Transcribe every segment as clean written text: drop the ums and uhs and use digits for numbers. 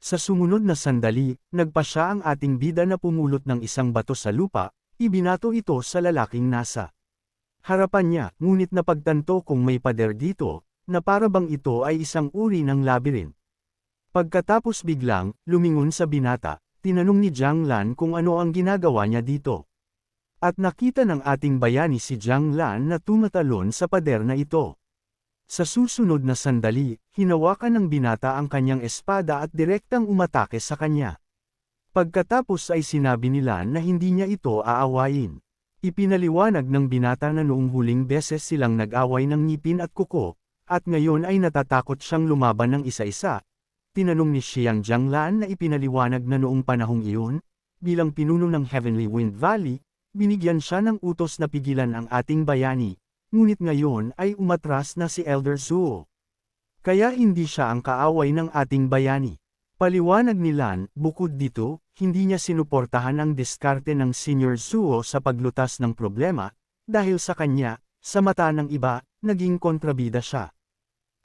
Sa sumunod na sandali, nagpasya ang ating bida na pumulot ng isang bato sa lupa, ibinato ito sa lalaking nasa harapan niya, ngunit napagtanto kung may pader dito, na para bang ito ay isang uri ng labyrinth. Pagkatapos biglang, lumingon sa binata, tinanong ni Jiang Lan kung ano ang ginagawa niya dito. At nakita ng ating bayani si Jiang Lan na tumatalon sa pader na ito. Sa susunod na sandali, hinawakan ng binata ang kanyang espada at direktang umatake sa kanya. Pagkatapos ay sinabi nila na hindi niya ito aawayin. Ipinaliwanag ng binata na noong huling beses silang nag-away ng ngipin at kuko, at ngayon ay natatakot siyang lumaban ng isa-isa. Tinanong ni Xiang Jianglan na ipinaliwanag na noong panahong iyon, bilang pinuno ng Heavenly Wind Valley, binigyan siya ng utos na pigilan ang ating bayani. Ngunit ngayon ay umatras na si Elder Zuo. Kaya hindi siya ang kaaway ng ating bayani. Paliwanag ni Lan, bukod dito, hindi niya sinuportahan ang diskarte ng Senior Zuo sa paglutas ng problema, dahil sa kanya, sa mata ng iba, naging kontrabida siya.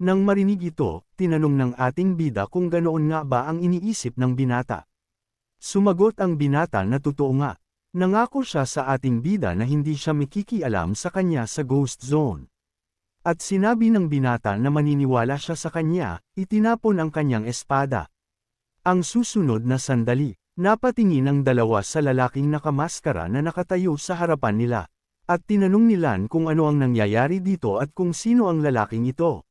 Nang marinig ito, tinanong ng ating bida kung ganoon nga ba ang iniisip ng binata. Sumagot ang binata na totoo nga. Nangako siya sa ating bida na hindi siya makikialam sa kanya sa Ghost Zone. At sinabi ng binata na maniniwala siya sa kanya, itinapon ang kanyang espada. Ang susunod na sandali, napatingin ang dalawa sa lalaking nakamaskara na nakatayo sa harapan nila. At tinanong ni Lan kung ano ang nangyayari dito at kung sino ang lalaking ito.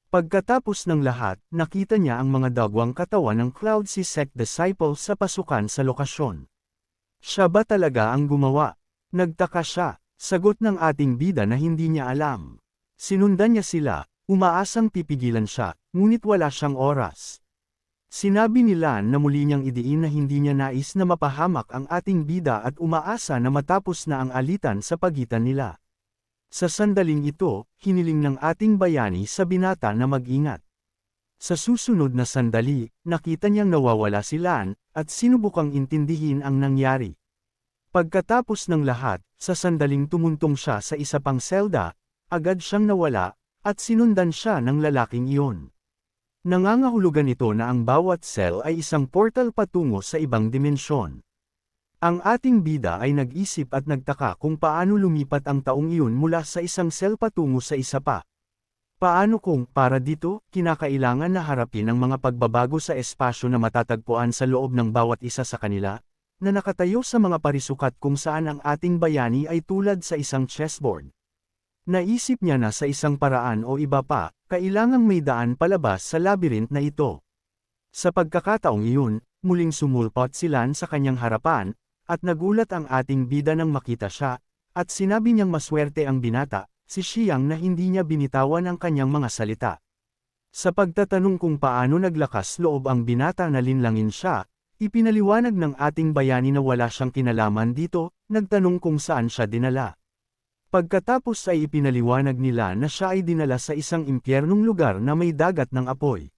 Pagkatapos ng lahat, nakita niya ang mga dagwang katawan ng Cloud Sea Sect Disciple sa pasukan sa lokasyon. Siya ba talaga ang gumawa? Nagtaka siya, sagot ng ating bida na hindi niya alam. Sinundan niya sila, umaasang pipigilan siya, ngunit wala siyang oras. Sinabi ni Lan na muli niyang idiin na hindi niya nais na mapahamak ang ating bida at umaasa na matapos na ang alitan sa pagitan nila. Sa sandaling ito, hiniling ng ating bayani sa binata na mag-ingat. Sa susunod na sandali, nakita niyang nawawala si Lan, at sinubukang intindihin ang nangyari. Pagkatapos ng lahat, sa sandaling tumuntong siya sa isa pang selda, agad siyang nawala, at sinundan siya ng lalaking iyon. Nangangahulugan ito na ang bawat cell ay isang portal patungo sa ibang dimensyon. Ang ating bida ay nag-isip at nagtaka kung paano lumipat ang taong iyon mula sa isang cell patungo sa isa pa. Paano kung, para dito, kinakailangan na harapin ang mga pagbabago sa espasyo na matatagpuan sa loob ng bawat isa sa kanila, na nakatayo sa mga parisukat kung saan ang ating bayani ay tulad sa isang chessboard. Naisip niya na sa isang paraan o iba pa, kailangang may daan palabas sa labyrinth na ito. Sa pagkakataong iyon, muling sumulpot si Lan sa kanyang harapan, at nagulat ang ating bida nang makita siya, at sinabi niyang maswerte ang binata, si Xiang na hindi niya binitawan ang kanyang mga salita. Sa pagtatanong kung paano naglakas loob ang binata na linlangin siya, ipinaliwanag ng ating bayani na wala siyang kinalaman dito, nagtanong kung saan siya dinala. Pagkatapos ay ipinaliwanag nila na siya ay dinala sa isang impyernong lugar na may dagat ng apoy.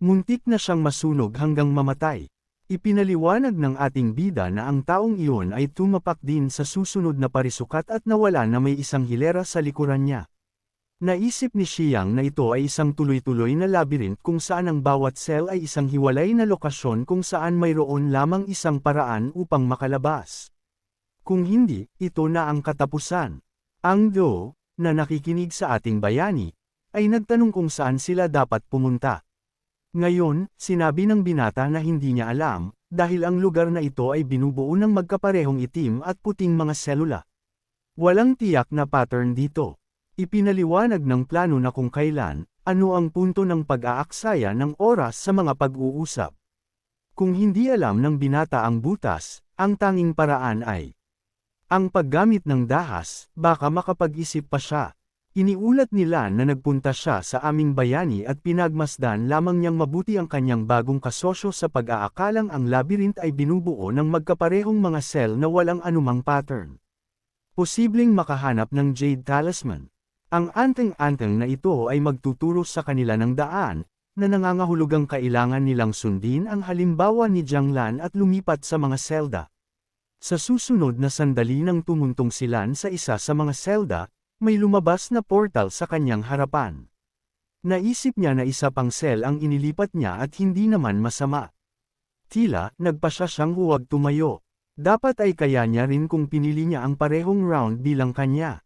Muntik na siyang masunog hanggang mamatay. Ipinaliwanag ng ating bida na ang taong iyon ay tumapak din sa susunod na parisukat at nawala na may isang hilera sa likuran niya. Naisip ni Xiang na ito ay isang tuloy-tuloy na labyrinth kung saan ang bawat cell ay isang hiwalay na lokasyon kung saan mayroon lamang isang paraan upang makalabas. Kung hindi, ito na ang katapusan. Ang Do, na nakikinig sa ating bayani, ay nagtanong kung saan sila dapat pumunta. Ngayon, sinabi ng binata na hindi niya alam, dahil ang lugar na ito ay binubuo ng magkaparehong itim at puting mga selula. Walang tiyak na pattern dito. Ipinaliwanag ng plano na kung kailan, ano ang punto ng pag-aaksaya ng oras sa mga pag-uusap. Kung hindi alam ng binata ang butas, ang tanging paraan ay ang paggamit ng dahas, baka makapag-isip pa siya. Iniulat nila na nagpunta siya sa aming bayani at pinagmasdan lamang niyang mabuti ang kanyang bagong kasosyo sa pag-aakalang ang labyrinth ay binubuo ng magkaparehong mga cell na walang anumang pattern. Posibleng makahanap ng Jade Talisman. Ang anteng-anteng na ito ay magtuturo sa kanila ng daan, na nangangahulugang kailangan nilang sundin ang halimbawa ni Jianglan at lumipat sa mga selda. Sa susunod na sandali nang tumuntong si Lan sa isa sa mga selda, may lumabas na portal sa kanyang harapan. Naisip niya na isa pang cell ang inilipat niya at hindi naman masama. Tila, nagpasya siyang huwag tumayo. Dapat ay kaya niya rin kung pinili niya ang parehong round bilang kanya.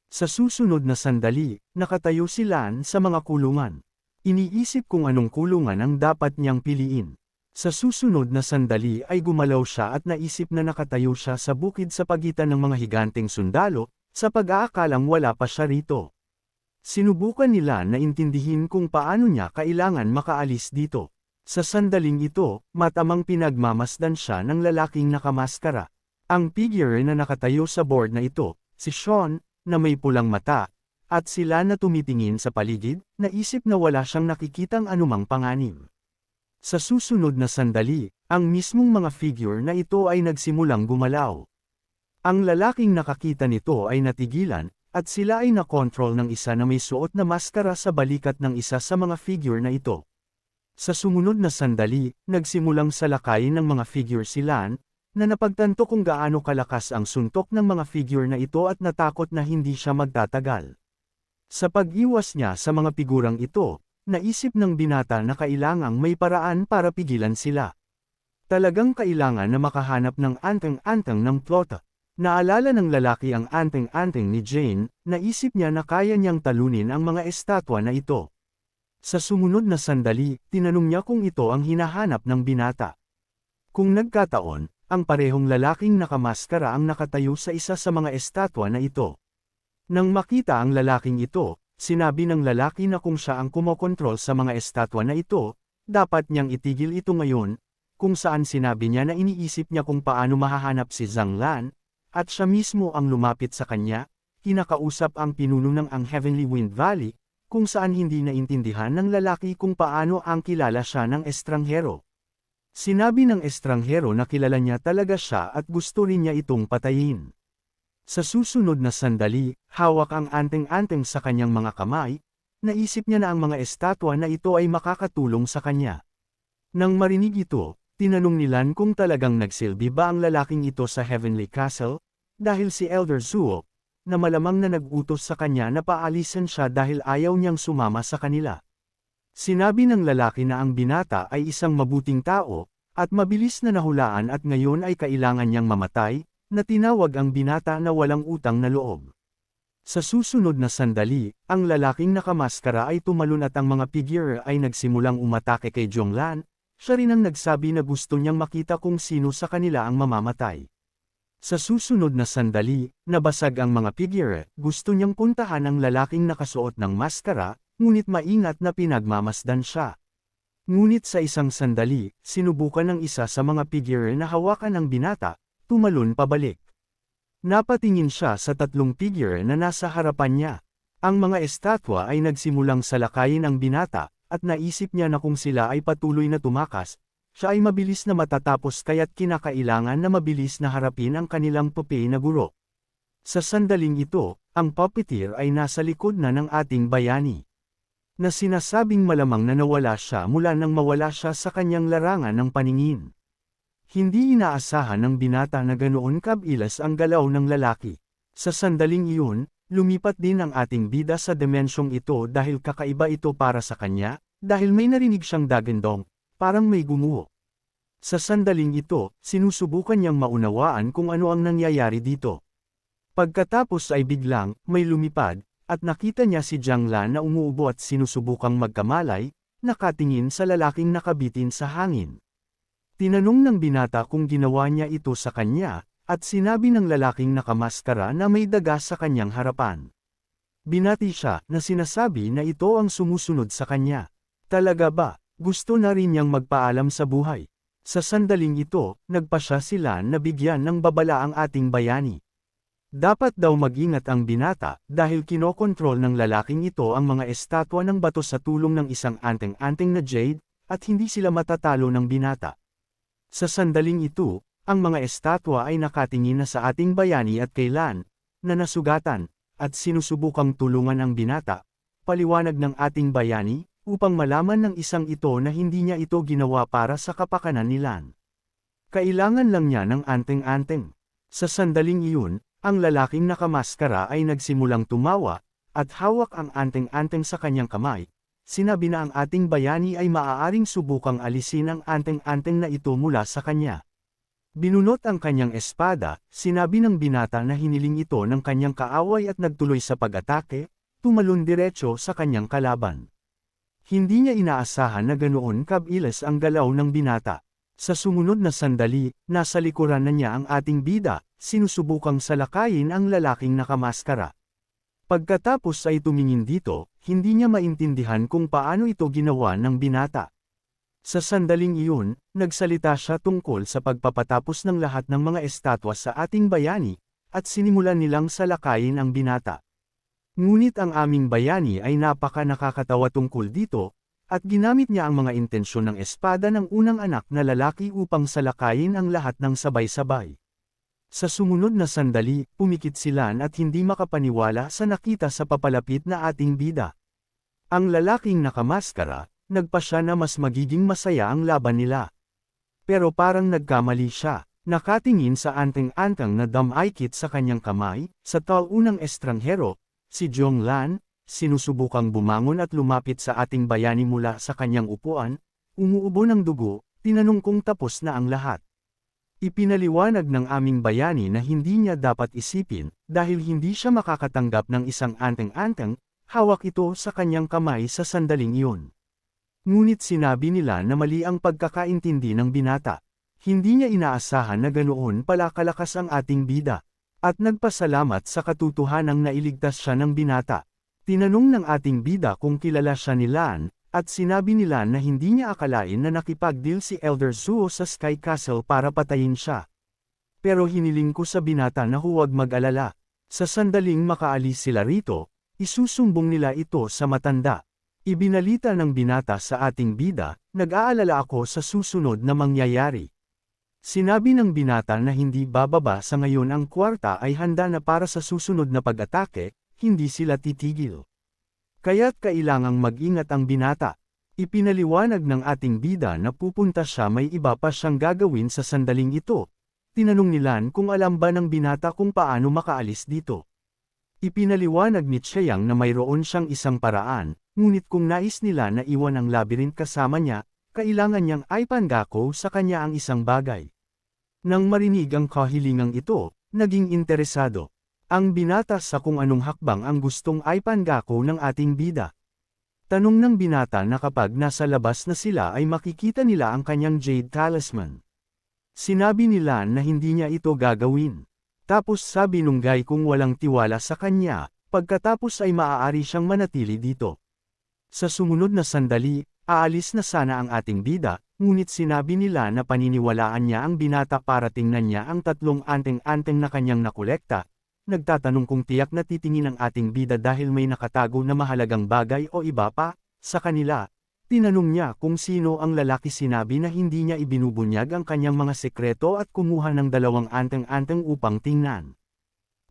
Sa susunod na sandali, nakatayo si Lan sa mga kulungan. Iniisip kung anong kulungan ang dapat niyang piliin. Sa susunod na sandali ay gumalaw siya at naisip na nakatayo siya sa bukid sa pagitan ng mga higanteng sundalo, sa pag-aakalang wala pa siya rito. Sinubukan nila na intindihin kung paano niya kailangan makaalis dito. Sa sandaling ito, matamang pinagmamasdan siya ng lalaking nakamaskara. Ang figure na nakatayo sa board na ito, si Sean, na may pulang mata, at sila na tumitingin sa paligid, naisip na wala siyang nakikitang anumang panganib. Sa susunod na sandali, ang mismong mga figure na ito ay nagsimulang gumalaw. Ang lalaking nakakita nito ay natigilan, at sila ay nakontrol ng isa na may suot na maskara sa balikat ng isa sa mga figure na ito. Sa sumunod na sandali, nagsimulang salakayin ng mga figure si Lan, na napagtanto kung gaano kalakas ang suntok ng mga figure na ito at natakot na hindi siya magtatagal. Sa pag-iwas niya sa mga figurang ito, naisip ng binata na kailangang may paraan para pigilan sila. Talagang kailangan na makahanap ng anteng-anteng ng plota. Naalala ng lalaki ang anteng-anteng ni Jane, naisip niya na kaya niyang talunin ang mga estatwa na ito. Sa sumunod na sandali, tinanong niya kung ito ang hinahanap ng binata. Kung nagkataon, ang parehong lalaking nakamaskara ang nakatayo sa isa sa mga estatwa na ito. Nang makita ang lalaking ito, sinabi ng lalaki na kung siya ang kumokontrol sa mga estatwa na ito, dapat niyang itigil ito ngayon, kung saan sinabi niya na iniisip niya kung paano mahahanap si Zhang Lan, at siya mismo ang lumapit sa kanya, kinakausap ang pinuno ng ang Heavenly Wind Valley, kung saan hindi naintindihan ng lalaki kung paano ang kilala siya ng estranghero. Sinabi ng estranghero na kilala niya talaga siya at gusto rin niya itong patayin. Sa susunod na sandali, hawak ang anteng-anteng sa kanyang mga kamay, naisip niya na ang mga estatwa na ito ay makakatulong sa kanya. Nang marinig ito, tinanong ni Lan kung talagang nagsilbi ba ang lalaking ito sa Heavenly Castle, dahil si Elder Zuo, na malamang na nag-utos sa kanya na paalisin siya dahil ayaw niyang sumama sa kanila. Sinabi ng lalaki na ang binata ay isang mabuting tao, at mabilis na nahulaan at ngayon ay kailangan niyang mamatay, na tinawag ang binata na walang utang na loob. Sa susunod na sandali, ang lalaking nakamaskara ay tumalon at ang mga figure ay nagsimulang umatake kay Zhonglan, siya rin ang nagsabi na gusto niyang makita kung sino sa kanila ang mamamatay. Sa susunod na sandali, nabasag ang mga figure, gusto niyang puntahan ang lalaking nakasuot ng maskara, ngunit maingat na pinagmamasdan siya. Ngunit sa isang sandali, sinubukan ng isa sa mga figure na hawakan ng binata, tumalon pabalik. Napatingin siya sa tatlong figure na nasa harapan niya. Ang mga estatwa ay nagsimulang salakayin ang binata, at naisip niya na kung sila ay patuloy na tumakas, siya ay mabilis na matatapos kaya't kinakailangan na mabilis na harapin ang kanilang pupi na guro. Sa sandaling ito, ang puppeteer ay nasa likod na ng ating bayani. Na sinasabing malamang na nawala siya mula nang mawala siya sa kanyang larangan ng paningin. Hindi inaasahan ng binata na ganoon kabilas ang galaw ng lalaki. Sa sandaling iyon, lumipat din ang ating bida sa dimensyong ito dahil kakaiba ito para sa kanya, dahil may narinig siyang dagandong, parang may gumuho. Sa sandaling ito, sinusubukan niyang maunawaan kung ano ang nangyayari dito. Pagkatapos ay biglang, may lumipad, at nakita niya si Zhang Lan na umuubo at sinusubukang magkamalay, nakatingin sa lalaking nakabitin sa hangin. Tinanong ng binata kung ginawa niya ito sa kanya, at sinabi ng lalaking nakamaskara na may daga sa kanyang harapan. Binati siya na sinasabi na ito ang sumusunod sa kanya. Talaga ba, gusto na rin niyang magpaalam sa buhay? Sa sandaling ito, nagpasya sila na bigyan ng babala ang ating bayani. Dapat daw mag-ingat ang binata dahil kinokontrol ng lalaking ito ang mga estatwa ng bato sa tulong ng isang anteng-anteng na jade, at hindi sila matatalo ng binata. Sa sandaling ito, ang mga estatwa ay nakatingin na sa ating bayani at kay Lan, na nasugatan, at sinusubukang tulungan ang binata, paliwanag ng ating bayani, upang malaman ng isang ito na hindi niya ito ginawa para sa kapakanan ni Lan. Kailangan lang niya ng anteng-anteng. Sa sandaling iyon, ang lalaking nakamaskara ay nagsimulang tumawa, at hawak ang anteng-anteng sa kanyang kamay, sinabi na ang ating bayani ay maaaring subukang alisin ang anteng-anteng na ito mula sa kanya. Binunot ang kanyang espada, sinabi ng binata na hiniling ito ng kanyang kaaway at nagtuloy sa pag-atake, tumalon diretso sa kanyang kalaban. Hindi niya inaasahan na ganoon kabilis ang galaw ng binata. Sa sumunod na sandali, nasa likuran na niya ang ating bida, sinusubukang salakayin ang lalaking nakamaskara. Pagkatapos ay tumingin dito, hindi niya maintindihan kung paano ito ginawa ng binata. Sa sandaling iyon, nagsalita siya tungkol sa pagpapatapos ng lahat ng mga estatwa sa ating bayani, at sinimulan nilang salakayin ang binata. Ngunit ang aming bayani ay napaka nakakatawa tungkol dito, at ginamit niya ang mga intensyon ng espada ng unang anak na lalaki upang salakayin ang lahat ng sabay-sabay. Sa sumunod na sandali, pumikit sila at hindi makapaniwala sa nakita sa papalapit na ating bida. Ang lalaking nakamaskara, nagpasya na mas magiging masaya ang laban nila. Pero parang nagkamali siya, nakatingin sa anteng-anteng na damaykit sa kanyang kamay, sa taunang estranghero, si Jong Lan, sinusubukang bumangon at lumapit sa ating bayani mula sa kanyang upuan, umuubo ng dugo, tinanong kung tapos na ang lahat. Ipinaliwanag ng aming bayani na hindi niya dapat isipin, dahil hindi siya makakatanggap ng isang anteng-anteng, hawak ito sa kanyang kamay sa sandaling iyon. Ngunit sinabi nila na mali ang pagkakaintindi ng binata. Hindi niya inaasahan na ganoon pala kalakas ang ating bida. At nagpasalamat sa katotohanang nailigtas siya ng binata. Tinanong ng ating bida kung kilala siya ni Lan, at sinabi nila na hindi niya akalain na nakipag-deal si Elder Zuo sa Sky Castle para patayin siya. Pero hiniling ko sa binata na huwag mag-alala. Sa sandaling makaalis sila rito, isusumbong nila ito sa matanda. Ibinalita ng binata sa ating bida, nag-aalala ako sa susunod na mangyayari. Sinabi ng binata na hindi bababa sa ngayon ang kwarta ay handa na para sa susunod na pag-atake, hindi sila titigil. Kaya't kailangang mag-ingat ang binata. Ipinaliwanag ng ating bida na pupunta siya may iba pa siyang gagawin sa sandaling ito. Tinanong nilan kung alam ba ng binata kung paano makaalis dito. Ipinaliwanag ni Chiang na mayroon siyang isang paraan. Ngunit kung nais nila na iwan ang labyrinth kasama niya, kailangan niyang ipangako sa kanya ang isang bagay. Nang marinig ang kahilingang ito, naging interesado. Ang binata sa kung anong hakbang ang gustong ipangako ng ating bida. Tanong ng binata na kapag nasa labas na sila ay makikita nila ang kanyang Jade Talisman. Sinabi nila na hindi niya ito gagawin. Tapos sabi nung guy kung walang tiwala sa kanya, pagkatapos ay maaari siyang manatili dito. Sa sumunod na sandali, aalis na sana ang ating bida, ngunit sinabi nila na paniniwalaan niya ang binata para tingnan niya ang tatlong anteng-anteng na kanyang nakolekta. Nagtatanong kung tiyak na titingin ang ating bida dahil may nakatago na mahalagang bagay o iba pa, sa kanila. Tinanong niya kung sino ang lalaki, sinabi na hindi niya ibinubunyag ang kanyang mga sekreto at kumuha ng dalawang anteng-anteng upang tingnan.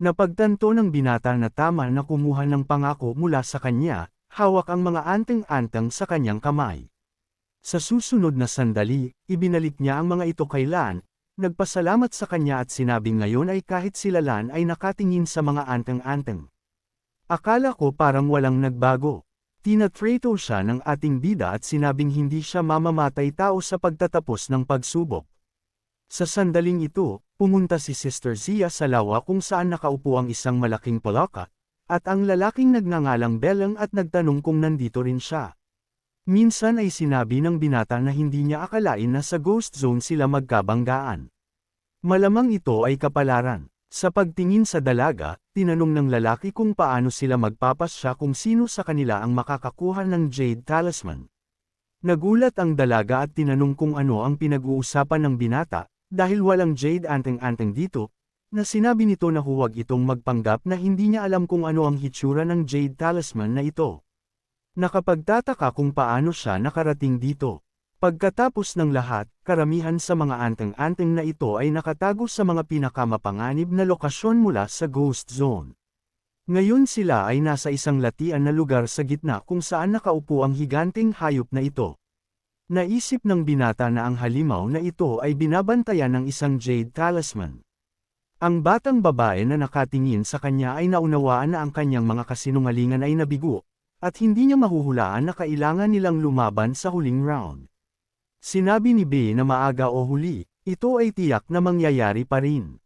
Napagtanto ng binata na tama na kumuha ng pangako mula sa kanya. Hawak ang mga anteng-anteng sa kanyang kamay. Sa susunod na sandali, ibinalik niya ang mga ito kay Lan, nagpasalamat sa kanya at sinabing ngayon ay kahit sila Lan ay nakatingin sa mga anteng-anteng. Akala ko parang walang nagbago. Tinatrato siya ng ating bida at sinabing hindi siya mamamatay tao sa pagtatapos ng pagsubok. Sa sandaling ito, pumunta si Sister Zia sa lawa kung saan nakaupo ang isang malaking palaka. At ang lalaking nagngangalang Beleng at nagtanong kung nandito rin siya. Minsan ay sinabi ng binata na hindi niya akalain na sa ghost zone sila magkabanggaan. Malamang ito ay kapalaran. Sa pagtingin sa dalaga, tinanong ng lalaki kung paano sila magpapasya kung sino sa kanila ang makakakuha ng Jade Talisman. Nagulat ang dalaga at tinanong kung ano ang pinag-uusapan ng binata, dahil walang Jade anteng-anteng dito, na sinabi nito na huwag itong magpanggap na hindi niya alam kung ano ang hitsura ng Jade Talisman na ito. Nakapagtataka kung paano siya nakarating dito. Pagkatapos ng lahat, karamihan sa mga anteng-anteng na ito ay nakatago sa mga pinakamapanganib na lokasyon mula sa Ghost Zone. Ngayon sila ay nasa isang latian na lugar sa gitna kung saan nakaupo ang higanteng hayop na ito. Naisip ng binata na ang halimaw na ito ay binabantayan ng isang Jade Talisman. Ang batang babae na nakatingin sa kanya ay naunawaan na ang kanyang mga kasinungalingan ay nabigo, at hindi niya mahuhulaan na kailangan nilang lumaban sa huling round. Sinabi ni B na maaga o huli, ito ay tiyak na mangyayari pa rin.